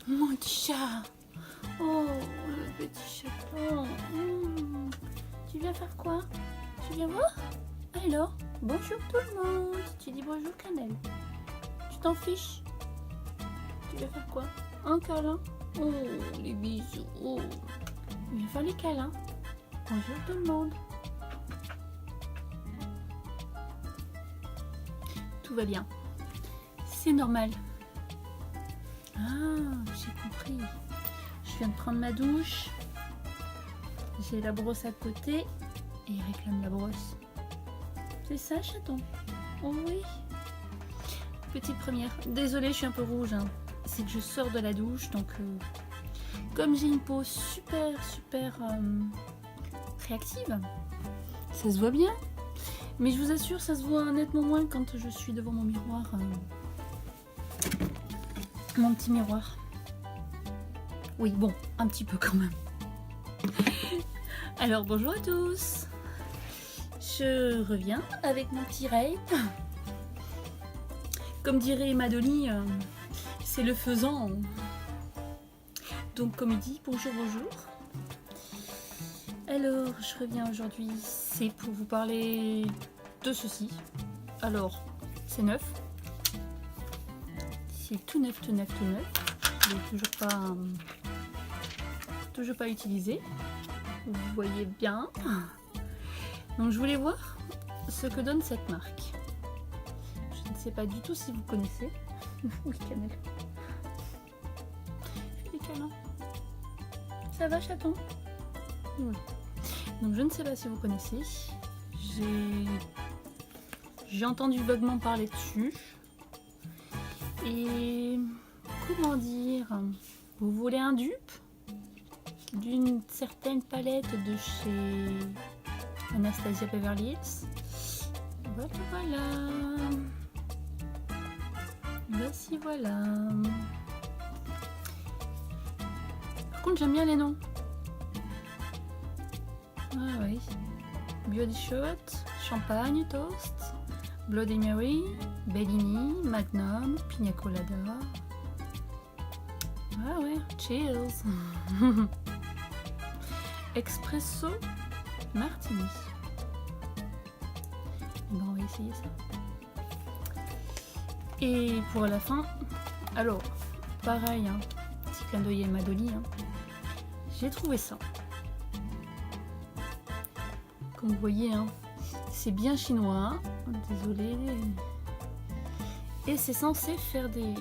Mon petit chat. Oh, le petit chaton. Tu viens faire quoi? Tu viens voir? Alors, bonjour tout le monde. Tu dis bonjour Cannelle. Tu t'en fiches? Tu viens faire quoi? Un câlin? Oh, les bisous. Oh. Viens faire les câlins. Bonjour tout le monde. Tout va bien. C'est normal. Ah, j'ai compris. Je viens de prendre ma douche. J'ai la brosse à côté. Et il réclame la brosse. C'est ça, chaton? Oh oui. Petite première. Désolée, je suis un peu rouge. Hein. C'est que je sors de la douche. Donc, comme j'ai une peau super réactive, ça se voit bien. Mais je vous assure, ça se voit nettement moins quand je suis devant mon miroir. Mon petit miroir. Oui, bon, un petit peu quand même. Alors, bonjour à tous. Je reviens avec mon petit Ray. Comme dirait Madoli, c'est le faisant. Donc, comme il dit, bonjour, bonjour. Alors, je reviens aujourd'hui, c'est pour vous parler de ceci. Alors, c'est neuf. C'est tout neuf, tout neuf, tout neuf. Je l'ai toujours pas utilisé. Vous voyez bien. Donc, je voulais voir ce que donne cette marque. Je ne sais pas du tout si vous connaissez. Oui, Cannelle. Fais des câlins. Ça va, chaton? Oui. Donc je ne sais pas si vous connaissez, j'ai entendu vaguement parler dessus, et comment dire, vous voulez un dupe d'une certaine palette de chez Anastasia Beverly Hills? Voilà, voici voilà. Par contre j'aime bien les noms. Ah oui, Body Shot, Champagne Toast, Bloody Mary, Bellini, Magnum, Pina Colada. Ah ouais, Cheers. Espresso Martini. Bon, on va essayer ça. Et pour la fin, alors, pareil, hein, petit clin d'œil à Madoli, hein, j'ai trouvé ça. Comme vous voyez, hein, c'est bien chinois, désolé. Et c'est censé faire de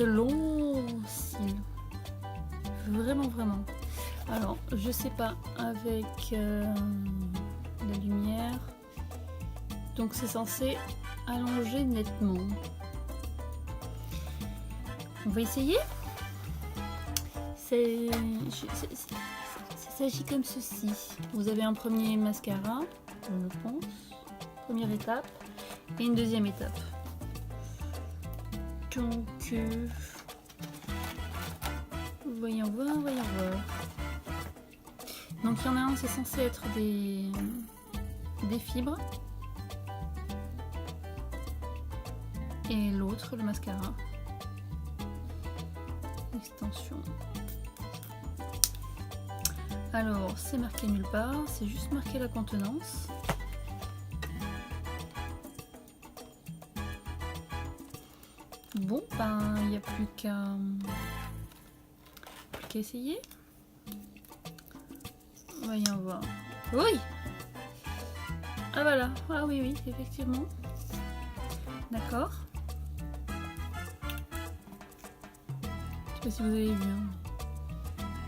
longs cils. Vraiment. Alors, je sais pas, avec la lumière. Donc c'est censé allonger nettement. On va essayer. Il s'agit comme ceci. Vous avez un premier mascara, je pense, première étape, et une deuxième étape. Donc, voyons voir. Donc il y en a un, c'est censé être des fibres, et l'autre, le mascara, extension. Alors, c'est marqué nulle part, c'est juste marqué la contenance. Bon, ben, il n'y a plus qu'à essayer. Voyons voir. Oui! Ah voilà, ah oui, effectivement. D'accord. Je sais pas si vous avez vu. Hein.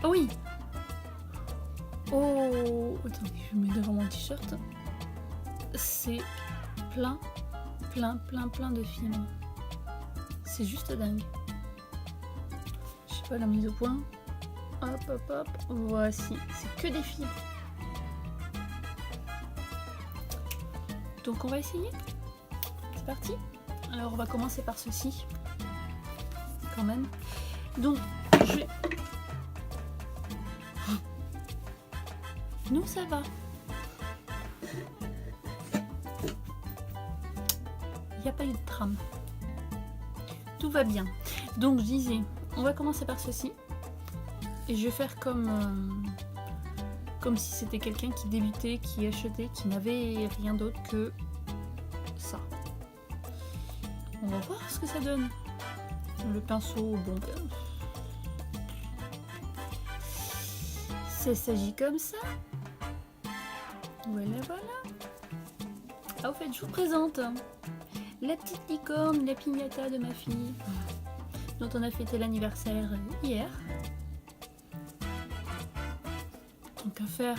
Oh oui! Oh, attendez, je mets devant mon t-shirt. C'est plein de fibres. C'est juste dingue. Je sais pas, la mise au point. Hop. Voici, c'est que des fibres. Donc on va essayer. C'est parti. Alors on va commencer par ceci. Quand même. Donc je vais... Non, ça va. Il n'y a pas eu de trame. Tout va bien. Donc je disais, on va commencer par ceci. Et je vais faire comme si c'était quelqu'un qui débutait, qui achetait, qui n'avait rien d'autre que ça. On va voir ce que ça donne. Le pinceau, bon, ça s'agit comme ça. Voilà, voilà. Ah, au fait, je vous présente la petite licorne, la piñata de ma fille, dont on a fêté l'anniversaire hier. Donc à faire,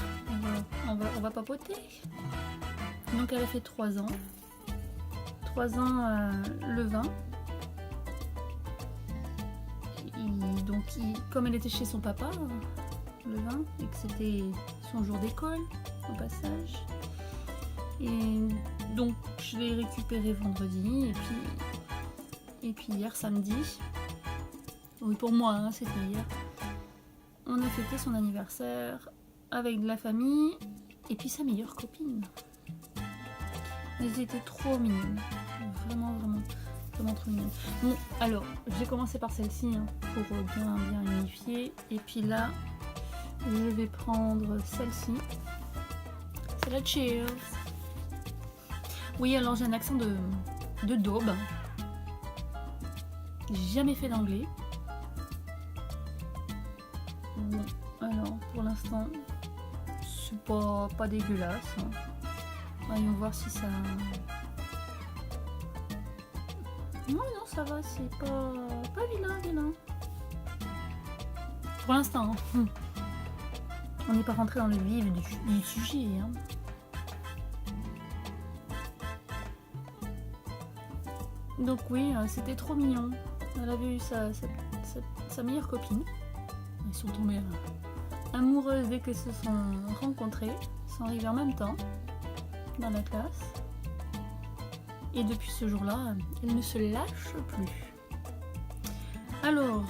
on va papoter. Donc elle a fait 3 ans. 3 ans le 20. Donc comme elle était chez son papa le 20 et que c'était son jour d'école au passage. Et donc je l'ai récupéré vendredi et puis hier samedi. Oui pour moi hein, c'était hier. On a fêté son anniversaire avec de la famille et puis sa meilleure copine. Elles étaient trop mignonnes. Vraiment trop mignonnes. Bon, alors, j'ai commencé par celle-ci hein, pour bien unifier. Et puis là, je vais prendre celle-ci. C'est la Cheers. Oui, alors j'ai un accent de daube. J'ai jamais fait d'anglais. Bon, alors, pour l'instant, c'est pas dégueulasse. Hein. Voyons voir si ça... Non, ça va, c'est pas vilain. Pour l'instant, hein. On n'est pas rentré dans le vif du sujet. Hein. Donc oui, c'était trop mignon. Elle avait eu sa meilleure copine. Ils sont tombés amoureuses dès qu'elles se sont rencontrées. Ils sont arrivés en même temps dans la classe. Et depuis ce jour-là, elle ne se lâche plus. Alors,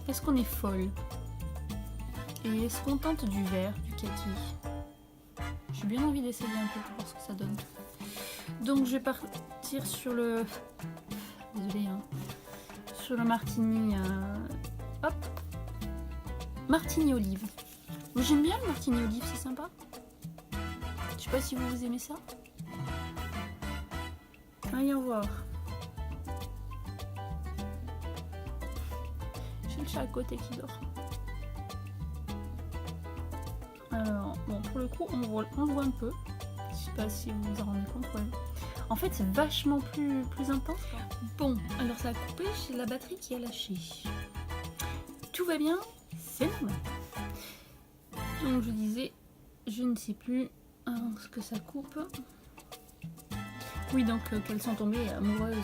est-ce qu'on est folle? Et est-ce qu'on tente du vert, du kaki? J'ai bien envie d'essayer un peu pour voir ce que ça donne. Donc je vais partir sur le... Désolée, hein. Sur le martini... Hop. Martini olive. Moi j'aime bien le martini olive, c'est sympa. Je sais pas si vous aimez ça. Voyons voir. J'ai le chat à côté qui dort. Alors, bon, pour le coup, on le voit un peu. Je sais pas si vous vous en rendez compte. Ouais. En fait, c'est vachement plus intense. Bon, alors ça a coupé, j'ai la batterie qui a lâché. Tout va bien, c'est normal. Donc, je disais, je ne sais plus ce que ça coupe. Oui, donc qu'elles sont tombées amoureuses,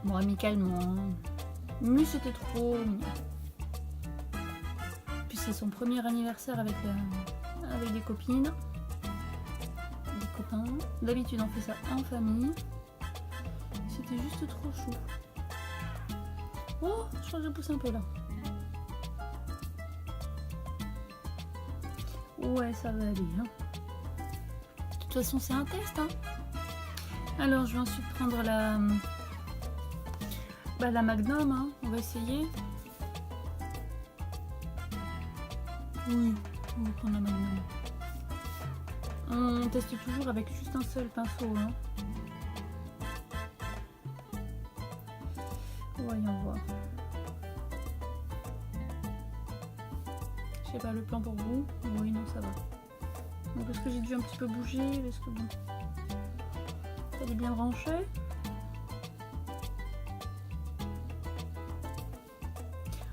bon, amicalement, hein. Mais c'était trop mignon. Puis c'est son premier anniversaire avec des copines, des copains. D'habitude, on fait ça en famille. C'était juste trop chou. Oh, je crois que je pousse un peu là. Ouais, ça va aller. Hein. De toute façon, c'est un test, hein. Alors, je vais ensuite prendre la Magnum, hein. On va essayer. Oui, on va prendre la Magnum. On teste toujours avec juste un seul pinceau, hein. Voyons voir. Je sais pas, le plan pour vous? Oui, non, ça va. Donc, est-ce que j'ai dû un petit peu bouger? Est-ce que bon... Elle est bien branchée.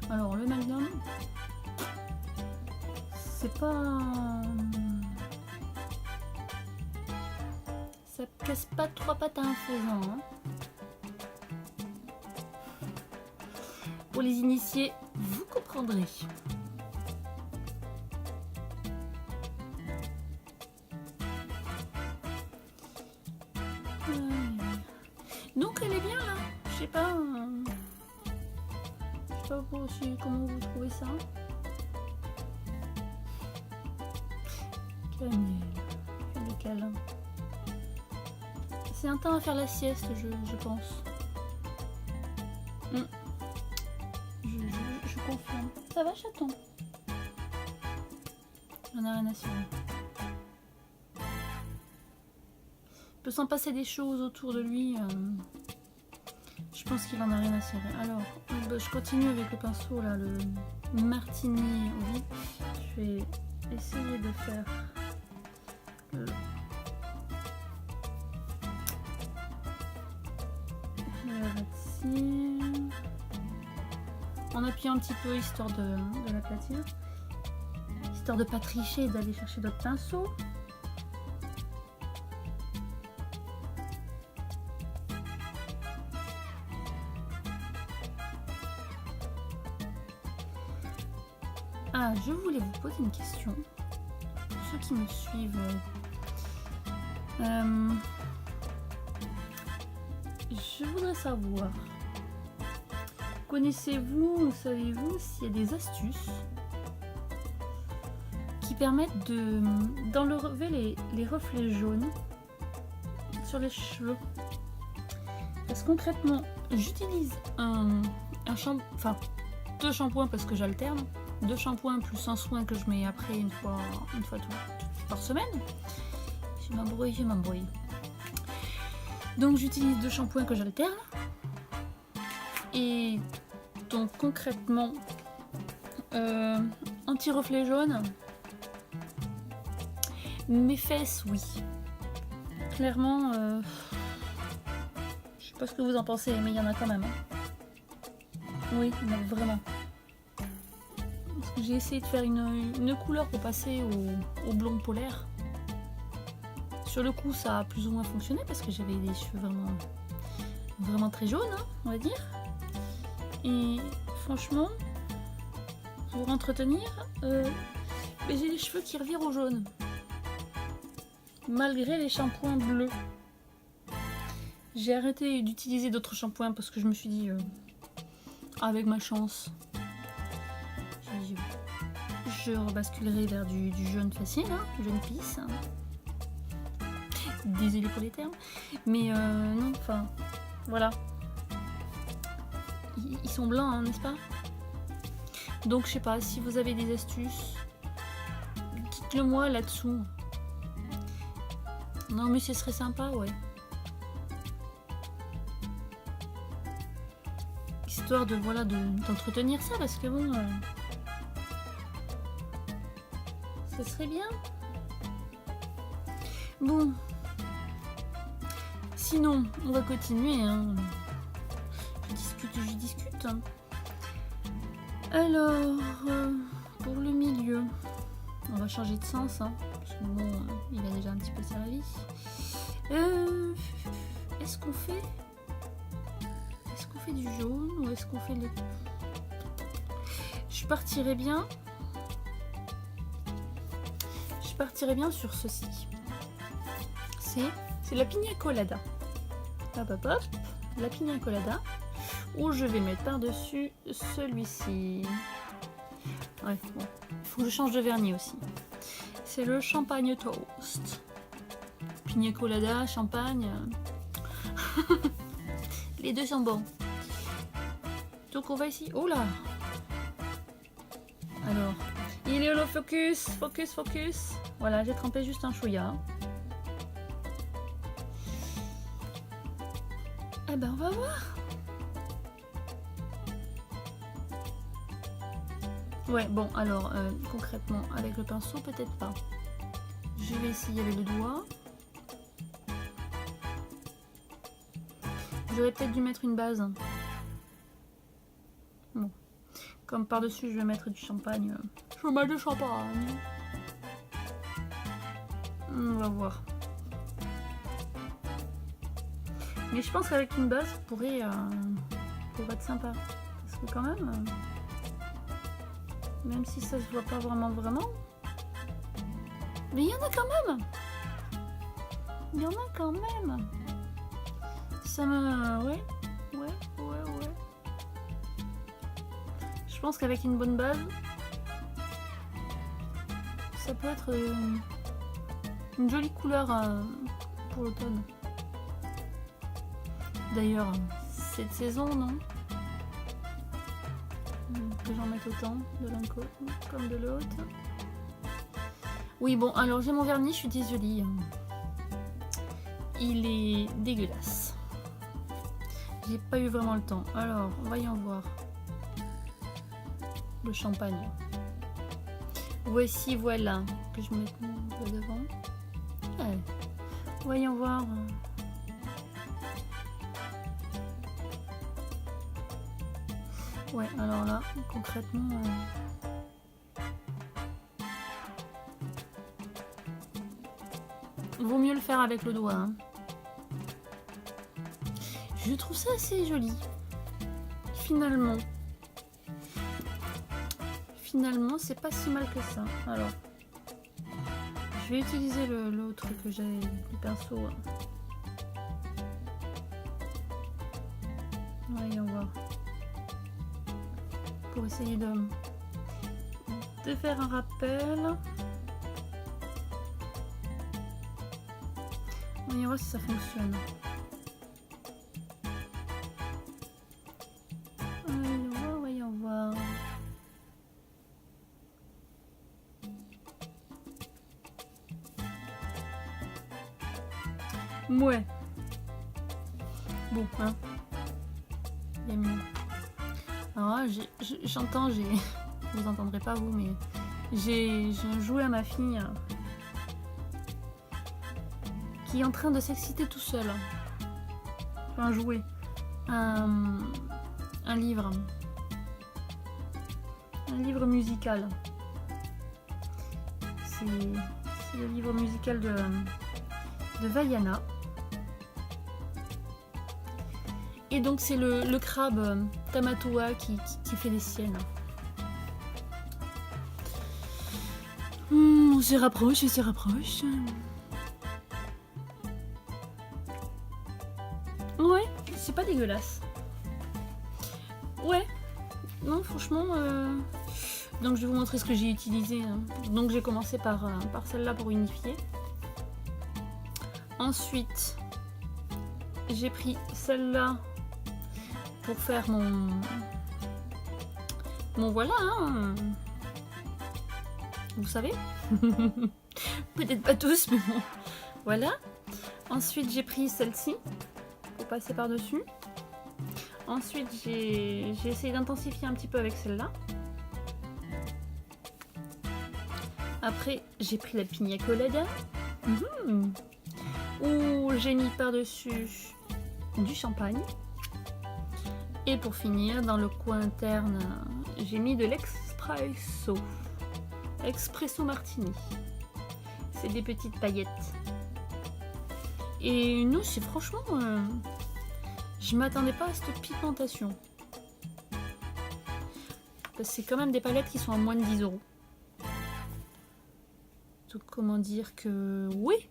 Alors le Magnum, c'est pas... Ça casse pas 3 pattes à un faisan. Hein. Pour les initiés, vous comprendrez. Donc elle est bien là, je sais pas aussi comment vous trouvez ça. Camille, fais des câlins. C'est un temps à faire la sieste, je pense. Je confirme. Ça va, chaton? On a rien à cirer. Il peut s'en passer des choses autour de lui. Je pense qu'il en a rien à cirer. Alors, je continue avec le pinceau là, le Martini Oli. Je vais essayer de faire le ratine en appuyant un petit peu histoire de l'aplatir, histoire de pas tricher et d'aller chercher d'autres pinceaux. Ah, je voulais vous poser une question. Pour ceux qui me suivent, je voudrais savoir, connaissez-vous, savez-vous s'il y a des astuces qui permettent d'enlever les reflets jaunes sur les cheveux? Parce que concrètement, j'utilise deux shampoings parce que j'alterne. 2 shampoings plus un soin que je mets après une fois par semaine. Je m'embrouille. Donc j'utilise 2 shampoings que j'alterne. Et donc concrètement, anti-reflet jaune, mes fesses, oui. Clairement, je sais pas ce que vous en pensez, mais il y en a quand même. Oui, il y en a vraiment. J'ai essayé de faire une couleur pour passer au blond polaire. Sur le coup, ça a plus ou moins fonctionné parce que j'avais des cheveux vraiment très jaunes, hein, on va dire. Et franchement, pour entretenir, j'ai les cheveux qui revirent au jaune. Malgré les shampoings bleus. J'ai arrêté d'utiliser d'autres shampoings parce que je me suis dit, avec ma chance, je rebasculerai vers du jaune facile, hein, jaune pisse. Désolé pour les termes. Mais non, enfin, voilà. Ils sont blancs, hein, n'est-ce pas? Donc je sais pas, si vous avez des astuces, dites-le moi là-dessous. Non mais ce serait sympa, ouais. Histoire de voilà d'entretenir ça parce que bon, ça serait bien. Bon. Sinon, on va continuer. Hein. Je discute. Alors, pour le milieu, on va changer de sens. Hein, parce que bon, il a déjà un petit peu servi. Est-ce qu'on fait du jaune ou est-ce qu'on fait le... Je partirais bien sur ceci. C'est la pina colada. Hop, hop, hop. La pina colada. Où je vais mettre par-dessus celui-ci. Ouais, bon. Il faut que je change de vernis aussi. C'est le champagne toast. Pina colada, champagne. Les deux sont bons. Donc on va ici. Oh là! Alors, il est où le focus? Focus. Voilà, j'ai trempé juste un chouïa. Eh ben, on va voir. Ouais, bon, alors, concrètement, avec le pinceau, peut-être pas. Je vais essayer avec le doigt. J'aurais peut-être dû mettre une base. Bon. Comme par-dessus, je vais mettre du champagne. Je vais mettre du champagne. On va voir. Mais je pense qu'avec une base, pourrait être sympa. Parce que quand même si ça se voit pas vraiment. Mais il y en a quand même. Ça me... Ouais. Je pense qu'avec une bonne base, ça peut être une jolie couleur pour l'automne. D'ailleurs, cette saison, non? Que j'en mette autant de l'un comme de l'autre. Oui, bon, alors j'ai mon vernis, je suis désolée. Il est dégueulasse. J'ai pas eu vraiment le temps. Alors, voyons voir. Le champagne. Voici, voilà. Que je mette mon doigt devant. Ouais. Voyons voir. Ouais, alors là, concrètement... vaut mieux le faire avec le doigt. Hein. Je trouve ça assez joli. Finalement. Finalement, c'est pas si mal que ça. Alors, je vais utiliser l'autre que j'ai, le pinceau. Voyons voir. Pour essayer de faire un rappel. Voyons voir si ça fonctionne. Voyons voir. Ouais. Bon, hein. Il y a mieux. Alors là, j'entends, vous entendrez pas vous, mais j'ai un jouet à ma fille qui est en train de s'exciter tout seul. Enfin, un jouet. Un livre. Un livre musical. C'est le livre musical de Vaiana. Et donc c'est le crabe Tamatoa qui fait les siennes. On se rapproche, on se rapproche. Ouais, c'est pas dégueulasse. Ouais, non franchement... Donc je vais vous montrer ce que j'ai utilisé. Hein. Donc j'ai commencé par celle-là pour unifier. Ensuite, j'ai pris celle-là pour faire mon voilà. Hein. Vous savez. Peut-être pas tous, mais bon. Voilà. Ensuite, j'ai pris celle-ci pour passer par-dessus. Ensuite, j'ai essayé d'intensifier un petit peu avec celle-là. Après, j'ai pris la pina colada. Où j'ai mis par-dessus du champagne. Et pour finir, dans le coin interne, j'ai mis de l'expresso. Espresso martini. C'est des petites paillettes. Et nous, c'est franchement... je m'attendais pas à cette pigmentation. Parce que c'est quand même des palettes qui sont à moins de 10 €. Donc comment dire que... Oui,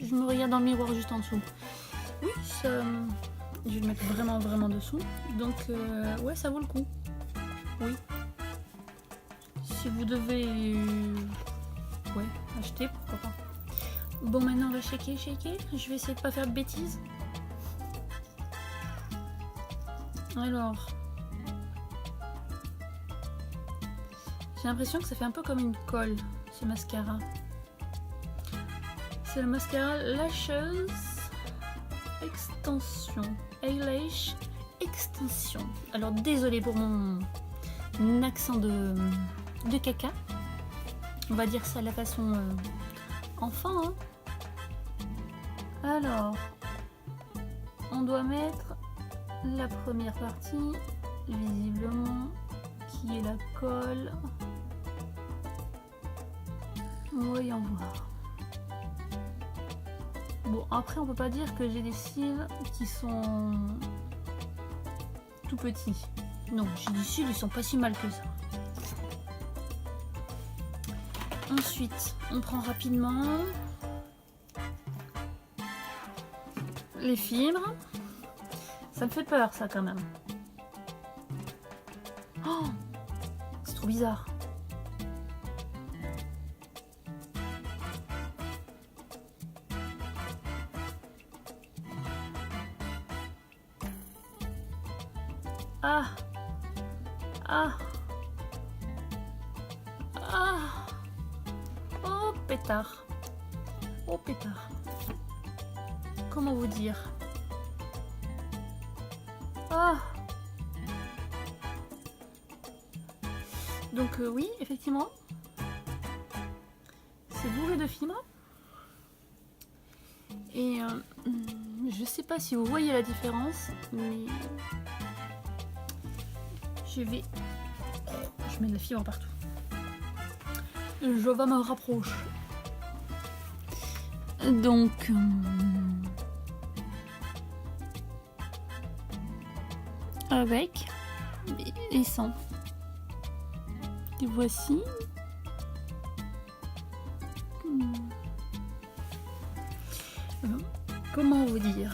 je me regarde dans le miroir juste en dessous. Oui, ça... je vais le mettre vraiment dessous. Donc ouais, ça vaut le coup. Oui. Si vous devez... ouais, acheter, pourquoi pas. Bon, maintenant on va shaker. Je vais essayer de pas faire de bêtises. Alors... j'ai l'impression que ça fait un peu comme une colle, ce mascara. C'est le mascara Lashes Extension. Eyelash Extension. Alors désolé pour mon accent de caca. On va dire ça à la façon enfant. Hein. Alors, on doit mettre la première partie, visiblement, qui est la colle. Voyons voir. Bon, après on peut pas dire que j'ai des cils qui sont tout petits. Non, j'ai des cils, ils sont pas si mal que ça. Ensuite, on prend rapidement les fibres. Ça me fait peur ça quand même. Oh, c'est trop bizarre. Ah, Ah. Ah. Oh pétard. Oh pétard. Comment vous dire? Ah. Donc oui, effectivement, c'est bourré de fibres. Et je sais pas si vous voyez la différence, mais je mets de la fibre partout. Je vais me rapprocher. Donc avec et sans. Et voici. Comment vous dire?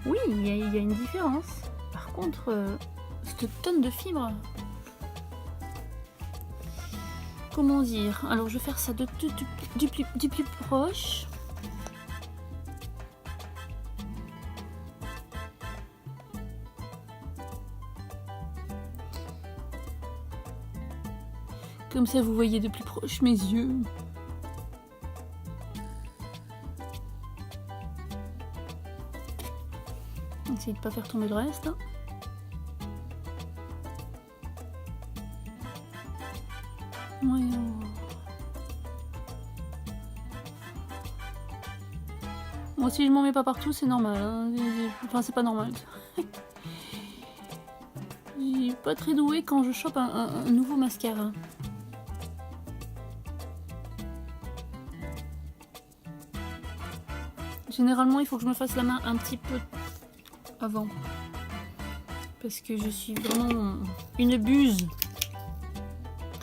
Oui, il y a une différence. Par contre, cette tonne de fibres. Comment dire? Alors, je vais faire ça du plus proche. Comme ça, vous voyez de plus proche mes yeux. Essayez de ne pas faire tomber le reste. Hein. Moi, si je m'en mets pas partout, c'est normal. Hein. Enfin, c'est pas normal. Je suis pas très douée quand je chope un nouveau mascara. Généralement, il faut que je me fasse la main un petit peu avant. Parce que je suis vraiment une buse.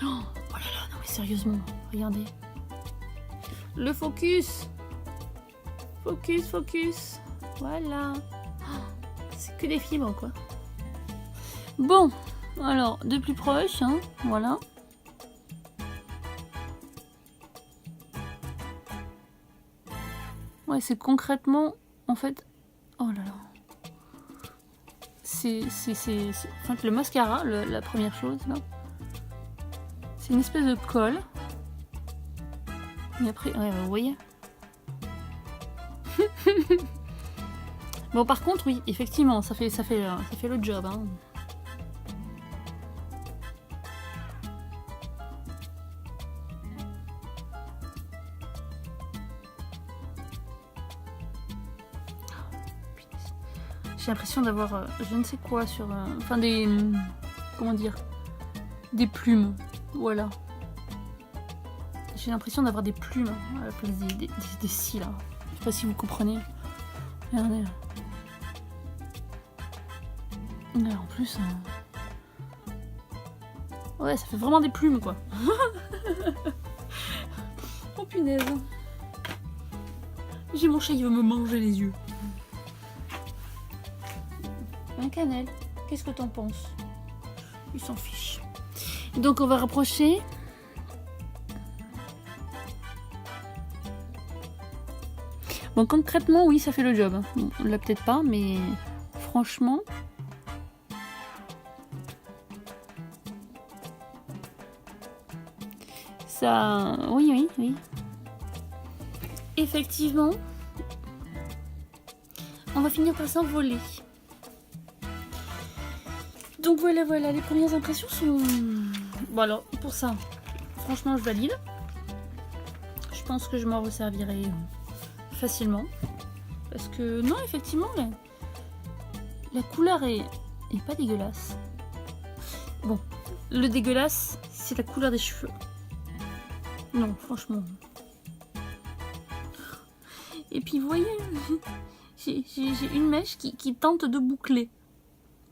Oh là là, non mais sérieusement, regardez. Le focus. Focus, focus. Voilà. C'est que des fibres, quoi. Bon, alors, de plus proche, hein, voilà. Ouais, c'est concrètement, en fait... Oh là là. C'est en fait, le mascara, la première chose, là. C'est une espèce de colle. Et après, ouais, vous voyez. Bon, par contre, oui, effectivement, ça fait le job, hein. J'ai l'impression d'avoir je ne sais quoi sur... enfin des... comment dire? Des plumes. Voilà. J'ai l'impression d'avoir des plumes à la place des cils là. Je sais pas si vous comprenez. Regardez là. Et en plus... ouais, ça fait vraiment des plumes quoi. Oh punaise. J'ai mon chat, il veut me manger les yeux. Un cannelle, qu'est-ce que t'en penses? Il s'en fiche. Donc on va rapprocher. Bon, concrètement, oui, ça fait le job. Bon, on l'a peut-être pas, mais franchement... ça... oui, oui, oui. Effectivement, on va finir par s'envoler. Donc voilà, voilà, les premières impressions sont... Bon alors, pour ça, franchement, je valide. Je pense que je m'en resservirai facilement. Parce que, non, effectivement, la couleur est pas dégueulasse. Bon, le dégueulasse, c'est la couleur des cheveux. Non, franchement. Et puis, vous voyez, j'ai une mèche qui tente de boucler.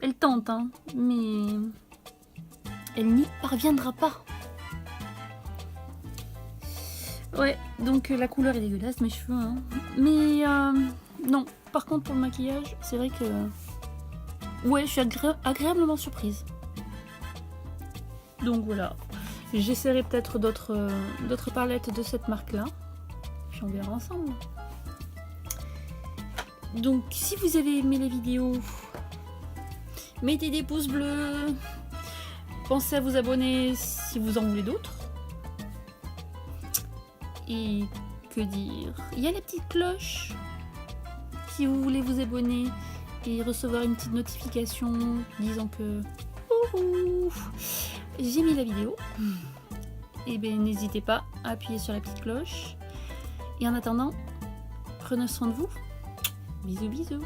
Elle tente, hein, mais elle n'y parviendra pas. Ouais, donc la couleur est dégueulasse, mes cheveux, hein. Mais non, par contre pour le maquillage, c'est vrai que... ouais, je suis agréablement surprise. Donc voilà, j'essaierai peut-être d'autres palettes de cette marque-là. Puis on verra ensemble. Donc si vous avez aimé les vidéos... mettez des pouces bleus, Pensez à vous abonner si vous en voulez d'autres. Et que dire? Il y a la petite cloche. Si vous voulez vous abonner et recevoir une petite notification disant que j'ai mis la vidéo, et bien n'hésitez pas à appuyer sur la petite cloche. Et en attendant, prenez soin de vous. Bisous bisous.